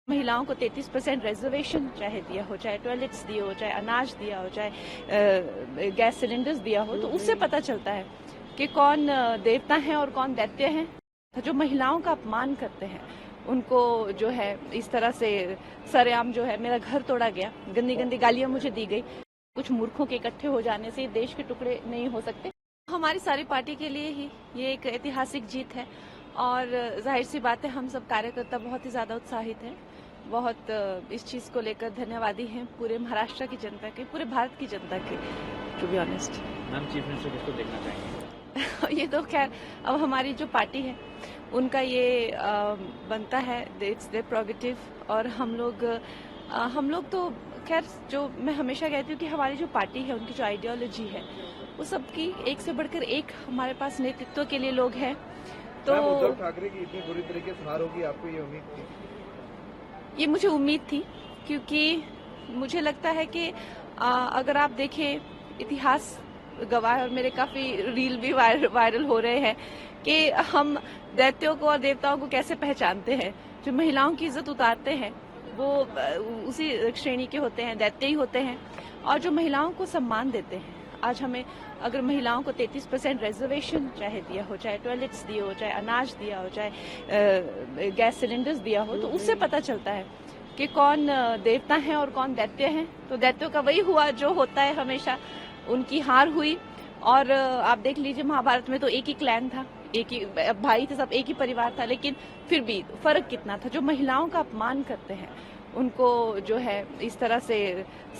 महिलाओं को 33% रिजर्वेशन चाहे दिया हो, चाहे टॉयलेट्स दिए हो, चाहे अनाज दिया हो, चाहे गैस सिलेंडर्स दिया हो, तो उससे पता चलता है कि कौन देवता है और कौन दैत्य है। जो महिलाओं का अपमान करते हैं उनको जो है इस तरह से सरेआम जो है मेरा घर तोड़ा गया, गंदी गंदी गालियां मुझे दी गई। कुछ मूर्खों के इकट्ठे हो जाने से देश के टुकड़े नहीं हो सकते। हमारी सारी पार्टी के लिए ही ये एक ऐतिहासिक जीत है और जाहिर सी बात है हम सब कार्यकर्ता बहुत ही ज्यादा उत्साहित हैं, बहुत इस चीज को लेकर धन्यवादी हैं पूरे महाराष्ट्र की जनता के, पूरे भारत की जनता के, to be honest. Ma'am, chief minister किसको देखना चाहेंगे? ये तो खैर अब हमारी जो पार्टी है उनका ये बनता है, इट्स देयर प्रोगेटिव। और हम लोग तो खैर, जो मैं हमेशा कहती हूँ कि हमारी जो पार्टी है उनकी जो आइडियोलॉजी है वो सबकी एक से बढ़कर एक हमारे पास नेतृत्व के लिए लोग हैं। तो उद्धव ठाकरे की इतनी बुरी तरीके से हार होगी, आपको ये उम्मीद थी? ये मुझे उम्मीद थी, क्योंकि मुझे लगता है कि अगर आप देखें इतिहास गवाह है, और मेरे काफी रील भी वायरल हो रहे हैं कि हम दैत्यों को और देवताओं को कैसे पहचानते हैं। जो महिलाओं की इज्जत उतारते हैं वो उसी श्रेणी के होते हैं, दैत्य ही होते हैं। और जो महिलाओं को सम्मान देते हैं, आज हमें अगर महिलाओं को 33% रिजर्वेशन चाहे दिया हो, चाहे टॉयलेट्स दिए हो, चाहे अनाज दिया हो, चाहे गैस सिलेंडर्स दिया हो, तो उससे पता चलता है कि कौन देवता है और कौन दैत्य है। तो दैत्यों का वही हुआ जो होता है हमेशा, उनकी हार हुई। और आप देख लीजिए महाभारत में तो एक ही क्लैन था, एक ही भाई थे, सब एक ही परिवार था, लेकिन फिर भी फर्क कितना था। जो महिलाओं का अपमान करते हैं उनको जो है इस तरह से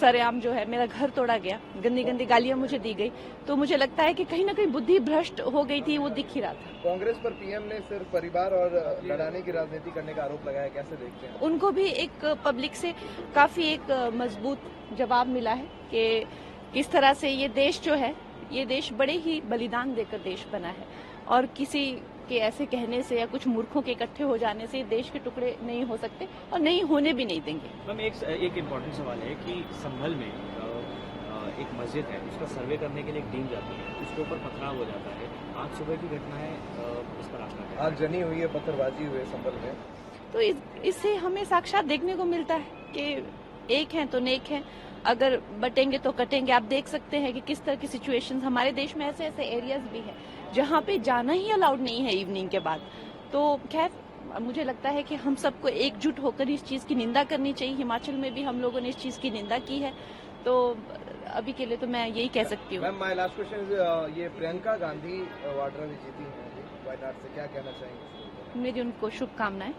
सरेआम जो है मेरा घर तोड़ा गया, गंदी गंदी गालियां मुझे दी गई, तो मुझे लगता है कि कहीं ना कहीं बुद्धि भ्रष्ट हो गई थी, वो दिख ही रहा था। कांग्रेस पर पीएम ने सिर्फ परिवार और लड़ाने की राजनीति करने का आरोप लगाया, कैसे देखते हैं? उनको भी एक पब्लिक से काफी एक मजबूत जवाब मिला है कि किस तरह से ये देश जो है, ये देश बड़े ही बलिदान देकर देश बना है, और किसी के ऐसे कहने से या कुछ मूर्खों के इकट्ठे हो जाने से देश के टुकड़े नहीं हो सकते और नहीं होने भी नहीं देंगे। मैम, एक इम्पोर्टेंट सवाल है कि संभल में एक मस्जिद है, उसका सर्वे करने के लिए एक टीम जाती है, उसके ऊपर पथराव हो जाता है। आज सुबह की घटना है, इस पर आपका क्या? आग जनी हुई है, पत्थरबाजी हुई है संभल में। तो इससे हमें साक्षात देखने को मिलता है कि एक हैं तो नेक हैं, अगर बटेंगे तो कटेंगे। आप देख सकते हैं कि किस तरह की सिचुएशंस हमारे देश में ऐसे ऐसे एरियाज भी हैं जहां पे जाना ही अलाउड नहीं है इवनिंग के बाद। तो खैर मुझे लगता है कि हम सबको एकजुट होकर इस चीज की निंदा करनी चाहिए। हिमाचल में भी हम लोगों ने इस चीज की निंदा की है, तो अभी के लिए तो मैं यही कह सकती हूँ। Ma'am, my last question is, ये प्रियंका गांधी वाड्रा भी जीती हैं वायनाड से, क्या कहना चाहेंगे? मेरी उनको शुभकामनाएं।